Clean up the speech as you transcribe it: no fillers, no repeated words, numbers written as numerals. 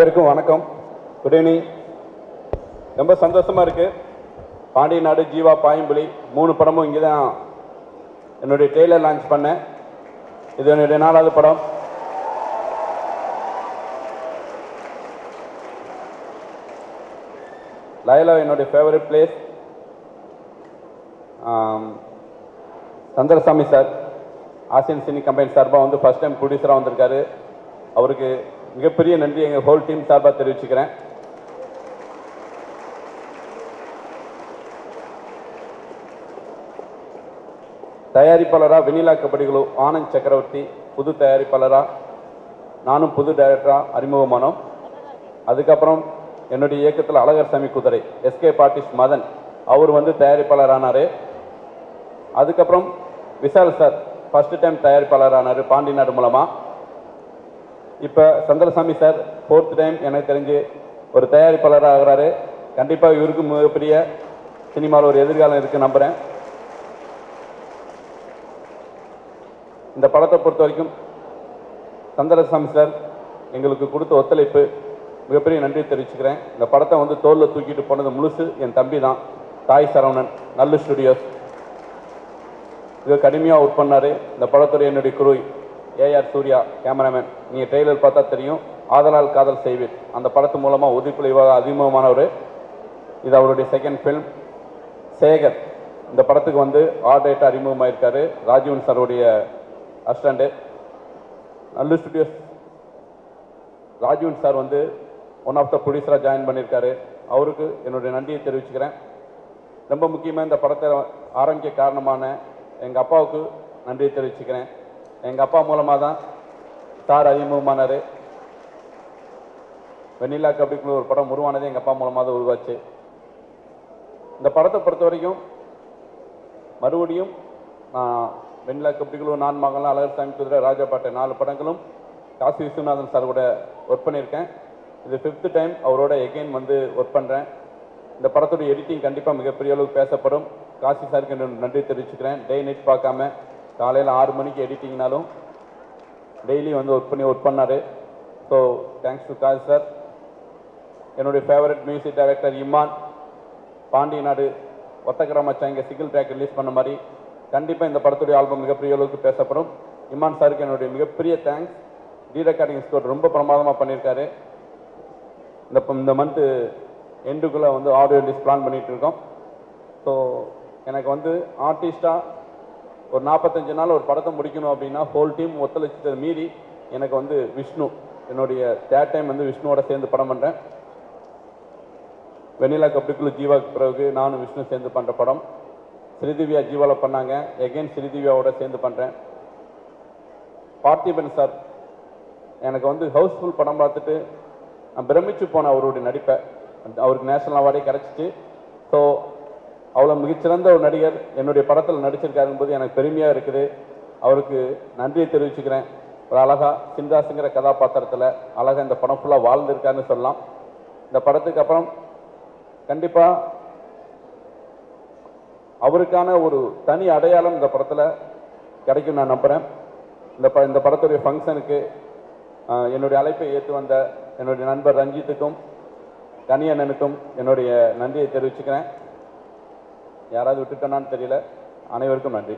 அனைவருக்கும் வணக்கம். Good evening. ரொம்ப சந்தோஷமாக இருக்குது. பாண்டிய நாடு, ஜீவா, பாயம்புலி 3 படமும் இங்கே தான் என்னுடைய ட்ரெய்லர் லான்ச் பண்ணேன். இது என்னுடைய 4வது படம். லயலா என்னுடைய favourite place. Chandrasamy sir Asian cine company சார்பாக வந்து ஃபர்ஸ்ட் டைம் ப்ரொடியூசராக வந்திருக்காரு. அவருக்கு மிகப்பெரிய நன்றி எங்கள் ஹோல் டீம் சார்பாக தெரிவிச்சுக்கிறேன். தயாரிப்பாளராக வெண்ணிலா கபடிகளு ஆனந்த் சக்கரவர்த்தி புது தயாரிப்பாளராக, நானும் புது டைரக்டராக அறிமுகமானோம். அதுக்கப்புறம் என்னுடைய இயக்கத்தில் அழகர் சாமி குதிரை எஸ்கே ஆர்டிஸ்ட் மதன் அவர் வந்து தயாரிப்பாளரானார். அதுக்கப்புறம் விஷால் சார் ஃபர்ஸ்ட் டைம் தயாரிப்பாளரானார் பாண்டி நாடு மூலமாக. இப்போ சந்திரசாமி சார் 4th டைம் எனக்கு தெரிஞ்சு ஒரு தயாரிப்பாளராக ஆகிறாரு. கண்டிப்பாக இவருக்கு மிகப்பெரிய சினிமாவில் ஒரு எதிர்காலம் இருக்குது நம்புகிறேன். இந்த படத்தை பொறுத்த வரைக்கும் சந்திரசாமி சார் எங்களுக்கு கொடுத்த ஒத்துழைப்பு மிகப்பெரிய நன்றி தெரிவிச்சுக்கிறேன். இந்த படத்தை வந்து தோளில் தூக்கிட்டு போனது முழுசு என் தம்பி தான், தாய் சரவணன், நல்லு ஸ்டுடியோஸ். இது கடுமையாக ஒர்க் பண்ணார். இந்த படத்துடைய என்னுடைய குரு ஏஆர் சூர்யா கேமராமேன். நீங்கள் ட்ரெய்லர் பார்த்தா தெரியும். ஆதலால் காதல் செய்வீர் அந்த படத்து மூலமாக உதிப்புலைவாக அறிமுகமானவர். இது அவருடைய செகண்ட் ஃபில்ம். சேகர் இந்த படத்துக்கு வந்து ஆர்ட் டைரக்டர் அறிமுகமாயிருக்காரு. ராஜீவன் சாருடைய அசிஸ்டண்ட்டு. நல்லு ஸ்டுடியோஸ் ராஜீவன் சார் வந்து ஒன் ஆஃப் த ப்ரொடியூசராக ஜாயின் பண்ணியிருக்காரு. அவருக்கு என்னுடைய நன்றியை தெரிவிச்சுக்கிறேன். ரொம்ப முக்கியமாக இந்த படத்தை ஆரம்பிக்க காரணமான எங்கள் அப்பாவுக்கு நன்றியை தெரிவிச்சுக்கிறேன். எங்கள் அப்பா மூலமாக தான் சார் அறிமுகமானார். வெண்ணிலா கபடிக்குள்ள ஒரு படம் உருவானது எங்கள் அப்பா மூலமாக தான் உருவாச்சு. இந்த படத்தை பொறுத்த வரைக்கும் மறுபடியும் வெண்ணிலா கபடிக்குள்ள நான் மகன், அழகர் சாமி குதிரை, ராஜாபாட்டை 4 படங்களும் காசி விஸ்வநாதன் சார் கூட ஒர்க் பண்ணியிருக்கேன். இது 5th டைம் அவரோட எகெயின் வந்து ஒர்க் பண்ணுறேன். இந்த படத்துடைய எடிட்டிங் கண்டிப்பாக மிகப்பெரிய அளவுக்கு பேசப்படும். காசி சாருக்கு நன்றி தெரிவிச்சுக்கிறேன். டே நைட் பார்க்காம காலையில் 6 மணிக்கு எடிட்டிங்னாலும் டெய்லி வந்து ஒர்க் பண்ணார். So thanks to Kasi sir. என்னுடைய favourite music director Imman. Pandiya Naadu ஒத்தக்கிராமச்சா இங்கே சிங்கிள் ட்ராக் ரிலீஸ் பண்ண மாதிரி கண்டிப்பாக இந்த படத்துடைய ஆல்பம் மிகப்பெரிய அளவுக்கு பேசப்படும். இமான் சாருக்கு என்னுடைய மிகப்பெரிய தேங்க்ஸ். டி ரெக்கார்டிங் ஸ்கோர் ரொம்ப பிரமாதமாக பண்ணியிருக்காரு. இந்த மந்த்து எண்டுக்குள்ளே வந்து ஆடியோ ரிலீஸ் பிளான் பண்ணிகிட்டு இருக்கோம். ஸோ எனக்கு வந்து ஆர்டிஸ்டாக ஒரு 45 நாள் ஒரு படத்தை முடிக்கணும் அப்படின்னா ஹோல் டீம் ஒத்துழைச்சதை மீறி எனக்கு வந்து விஷ்ணு என்னுடைய 3rd டைம் வந்து விஷ்ணுவோட சேர்ந்து படம் பண்ணுறேன். வெண்ணிலா கபடிக்குள்ள ஜீவாவுக்கு பிறகு நானும் விஷ்ணு சேர்ந்து பண்ணுற படம். ஸ்ரீதிவ்யா ஜீவாவில் பண்ணாங்க. எகெயின் ஸ்ரீதிவ்யாவோட சேர்ந்து பண்ணுறேன். பார்த்திபன் சார் எனக்கு வந்து ஹவுஸ்ஃபுல் படம் பார்த்துட்டு நான் பிரமிச்சு போனேன் அவருடைய நடிப்பை. அவருக்கு நேஷனல் அவார்டே கிடச்சிச்சு. ஸோ அவ்வளோ மிகச்சிறந்த ஒரு நடிகர் என்னுடைய படத்தில் நடிச்சிருக்காருங்கும்போது எனக்கு பெருமையாக இருக்குது. அவருக்கு நன்றியை தெரிவிச்சுக்கிறேன். ஒரு அழகா சிந்தாசுங்கிற கதாபாத்திரத்தில் அழகாக இந்த படம் ஃபுல்லாக வாழ்ந்திருக்காருன்னு சொல்லலாம். இந்த படத்துக்கு அப்புறம் கண்டிப்பாக அவருக்கான ஒரு தனி அடையாளம் இந்த படத்தில் கிடைக்கும் நான் நம்புகிறேன். இந்த படத்துடைய ஃபங்க்ஷனுக்கு என்னுடைய அழைப்பை ஏற்று வந்த என்னுடைய நண்பர் ரஞ்சித்துக்கும் கனியண்ணனுக்கும் என்னுடைய நன்றியை தெரிவிச்சுக்கிறேன். யாராவது விட்டுட்டேனான்னு தெரியல. அனைவருக்கும் நன்றி.